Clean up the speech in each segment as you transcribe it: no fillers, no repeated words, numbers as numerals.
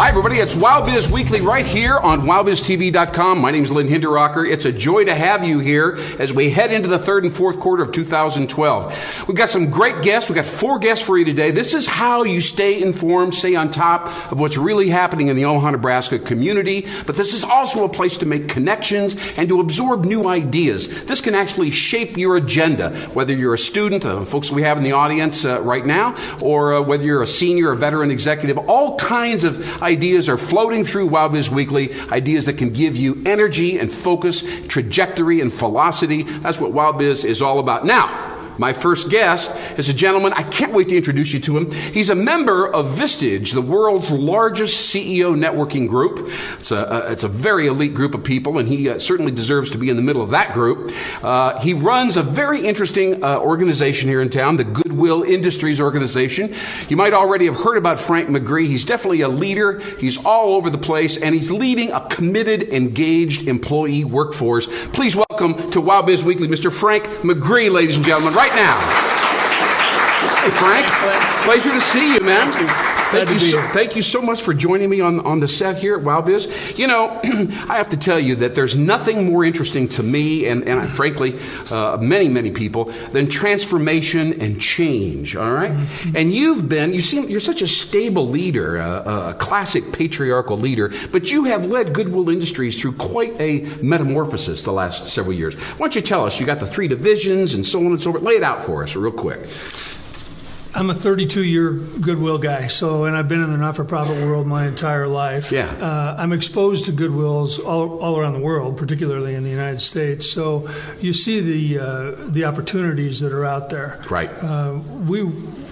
Hi, everybody. It's WowBiz Weekly right here on WowBizTV.com. My name is Lynn Hinderrocker. It's a joy to have you here as we head into the third and fourth quarter of 2012. We've got some great guests. We've got 4 guests for you today. This is how you stay informed, stay on top of what's really happening in the Omaha, Nebraska community. But this is also a place to make connections and to absorb new ideas. This can actually shape your agenda, whether you're a student, folks we have in the audience right now, or whether you're a senior, a veteran executive. All kinds of ideas are floating through WowBiz Weekly, ideas that can give you energy and focus, trajectory and velocity. That's what WowBiz is all about. Now, my first guest is a gentleman, I can't wait to introduce you to him. He's a member of Vistage, the world's largest CEO networking group. It's a very elite group of people, and he certainly deserves to be in the middle of that group. He runs a very interesting organization here in town, the Goodwill Industries organization. You might already have heard about Frank McGree. He's definitely a leader. He's all over the place, and he's leading a committed, engaged employee workforce. Please welcome to WowBiz Weekly, Mr. Frank McGree, ladies and gentlemen, right now. Hey, Frank. Pleasure to see you, man. Thank you so much for joining me on the set here at WowBiz. You know, I have to tell you that there's nothing more interesting to me and frankly, many people than transformation and change, all right? Mm-hmm. And you're such a stable leader, a classic patriarchal leader, but you have led Goodwill Industries through quite a metamorphosis the last several years. Why don't you tell us, you got the 3 divisions and so on and so forth. Lay it out for us real quick. I'm a 32-year Goodwill guy, and I've been in the not-for-profit world my entire life. Yeah. I'm exposed to Goodwills all around the world, particularly in the United States. So you see the opportunities that are out there. Right.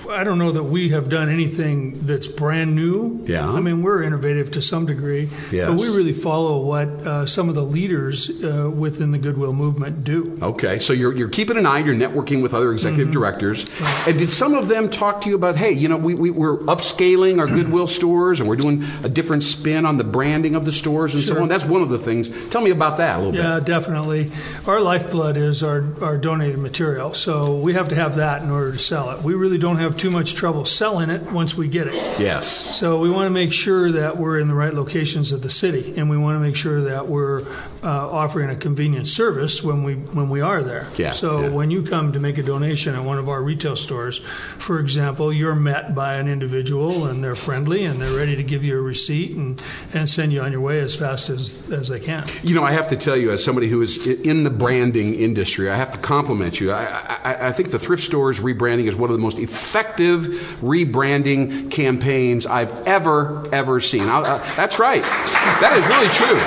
I don't know that we have done anything that's brand new. Yeah. I mean, we're innovative to some degree. Yes. But we really follow what some of the leaders within the Goodwill movement do. Okay. So you're keeping an eye, you're networking with other executive directors. Right. And did some of them talk to you about, hey, you know, we're upscaling our Goodwill stores and we're doing a different spin on the branding of the stores and so on? That's one of the things. Tell me about that a little bit. Yeah, definitely. Our lifeblood is our donated material. So we have to have that in order to sell it. We really don't have too much trouble selling it once we get it. Yes. So we want to make sure that we're in the right locations of the city, and we want to make sure that we're offering a convenient service when we are there. Yeah. So when you come to make a donation at one of our retail stores, for example, you're met by an individual and they're friendly and they're ready to give you a receipt and send you on your way as fast as they can. You know, I have to tell you, as somebody who is in the branding industry, I have to compliment you. I think the thrift stores rebranding is one of the most effective rebranding campaigns I've ever seen. That's right. That is really true.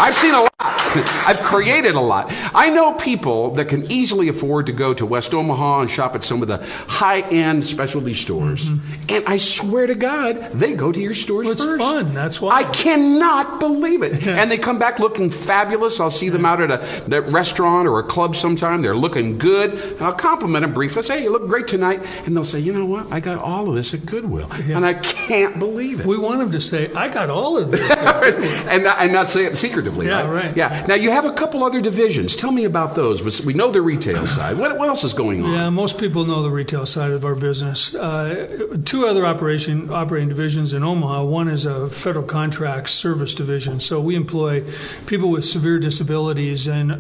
I've seen a lot. I've created a lot. I know people that can easily afford to go to West Omaha and shop at some of the high-end specialty stores. Mm-hmm. And I swear to God, they go to your stores first. It's fun. That's why. I cannot believe it. Yeah. And they come back looking fabulous. I'll see them out at a restaurant or a club sometime. They're looking good. And I'll compliment them briefly. I'll say, hey, you look great tonight. And they'll say, you know what? I got all of this at Goodwill. Yeah. And I can't believe it. We want them to say, I got all of this. and not say it secretively. Yeah, right. Yeah. Now, you have a couple other divisions. Tell me about those. We know the retail side. What else is going on? Yeah, most people know the retail side of our business. 2 other operating divisions in Omaha. One is a federal contracts service division. So we employ people with severe disabilities and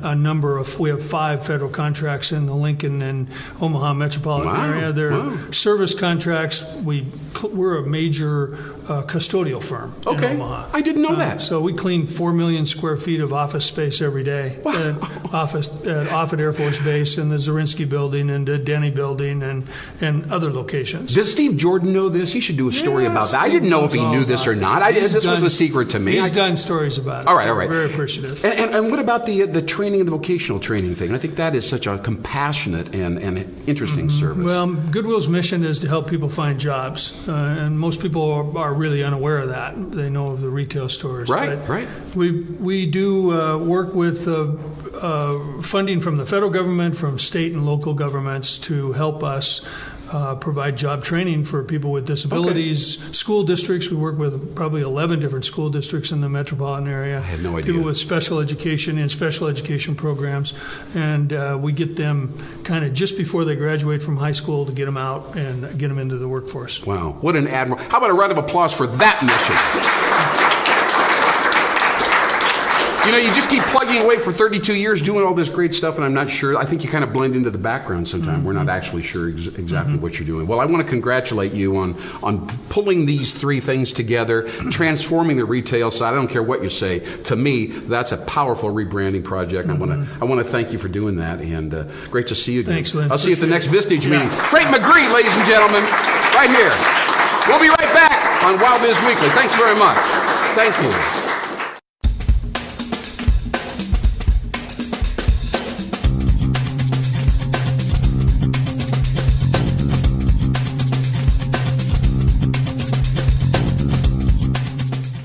we have 5 federal contracts in the Lincoln and Omaha metropolitan area. They're service contracts. We're a major custodial firm in Omaha. I didn't know that. So we clean 4 million square feet of office space every day. At Offutt Air Force Base and the Zarinsky Building and the Denny Building and other locations. Does Steve Jordan know this? He should do a story about that. I didn't know if he knew this or not. This was a secret to me. He's done stories about it. All right. Very appreciative. And what about the training and the vocational training thing? I think that is such a compassionate and interesting service. Well, Goodwill's mission is to help people find jobs, and most people are really unaware of that. They know of the retail stores. Right. We do work with funding from the federal government, from state and local governments to help us provide job training for people with disabilities. Okay. School districts, we work with probably 11 different school districts in the metropolitan area. I had no idea. People with special education and special education programs. And we get them kind of just before they graduate from high school to get them out and get them into the workforce. Wow. What an admiral. How about a round of applause for that mission? You know, you just keep plugging away for 32 years doing all this great stuff, and I'm not sure. I think you kind of blend into the background sometimes. We're not actually sure exactly what you're doing. Well, I want to congratulate you on pulling these three things together, transforming the retail side. I don't care what you say. To me, that's a powerful rebranding project. I want to thank you for doing that, and great to see you again. Thanks, Lynn. I'll see you at the next Vistage meeting. Frank McGree, ladies and gentlemen, right here. We'll be right back on Wild Biz Weekly. Thanks very much. Thank you.